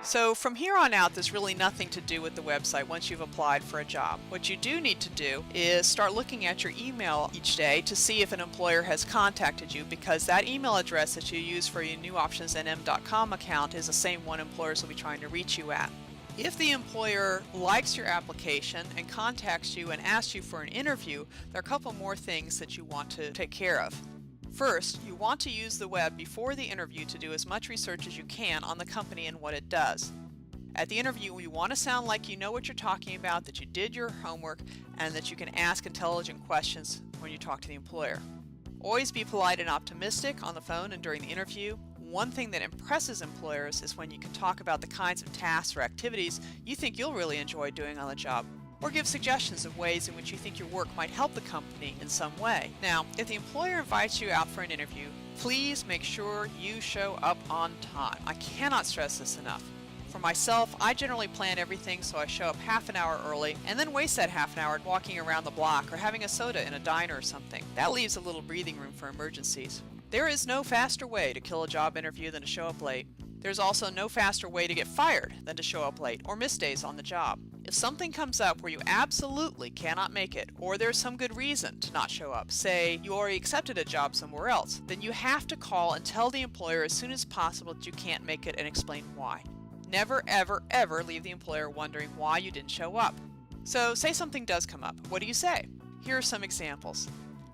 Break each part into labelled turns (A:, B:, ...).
A: So from here on out, there's really nothing to do with the website once you've applied for a job. What you do need to do is start looking at your email each day to see if an employer has contacted you, because that email address that you use for your newoptionsnm.com account is the same one employers will be trying to reach you at. If the employer likes your application and contacts you and asks you for an interview, there are a couple more things that you want to take care of. First, you want to use the web before the interview to do as much research as you can on the company and what it does. At the interview, you want to sound like you know what you're talking about, that you did your homework, and that you can ask intelligent questions when you talk to the employer. Always be polite and optimistic on the phone and during the interview. One thing that impresses employers is when you can talk about the kinds of tasks or activities you think you'll really enjoy doing on the job, or give suggestions of ways in which you think your work might help the company in some way. Now, if the employer invites you out for an interview, please make sure you show up on time. I cannot stress this enough. For myself, I generally plan everything so I show up half an hour early and then waste that half an hour walking around the block or having a soda in a diner or something. That leaves a little breathing room for emergencies. There is no faster way to kill a job interview than to show up late. There's also no faster way to get fired than to show up late or miss days on the job. If something comes up where you absolutely cannot make it, or there's some good reason to not show up, say you already accepted a job somewhere else, then you have to call and tell the employer as soon as possible that you can't make it and explain why. Never, ever, ever leave the employer wondering why you didn't show up. So say something does come up. What do you say? Here are some examples.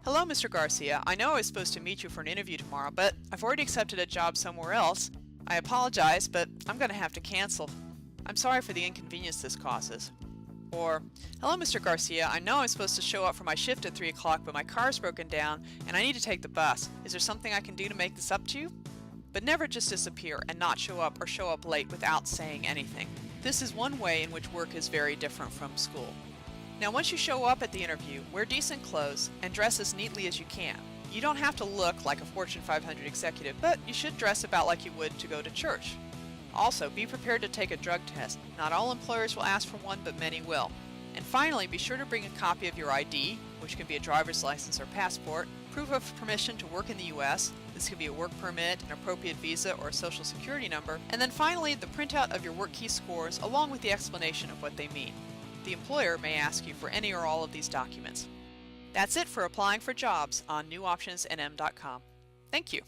A: Hello, Mr. Garcia. I know I was supposed to meet you for an interview tomorrow, but I've already accepted a job somewhere else. I apologize, but I'm going to have to cancel. I'm sorry for the inconvenience this causes. Or, hello, Mr. Garcia. I know I'm supposed to show up for my shift at 3 o'clock, but my car's broken down and I need to take the bus. Is there something I can do to make this up to you? But never just disappear and not show up or show up late without saying anything. This is one way in which work is very different from school. Now, once you show up at the interview, wear decent clothes and dress as neatly as you can. You don't have to look like a Fortune 500 executive, but you should dress about like you would to go to church. Also, be prepared to take a drug test. Not all employers will ask for one, but many will. And finally, be sure to bring a copy of your ID, which can be a driver's license or passport, proof of permission to work in the U.S., this could be a work permit, an appropriate visa, or a social security number, and then finally, the printout of your work key scores along with the explanation of what they mean. The employer may ask you for any or all of these documents. That's it for applying for jobs on newoptionsnm.com. Thank you.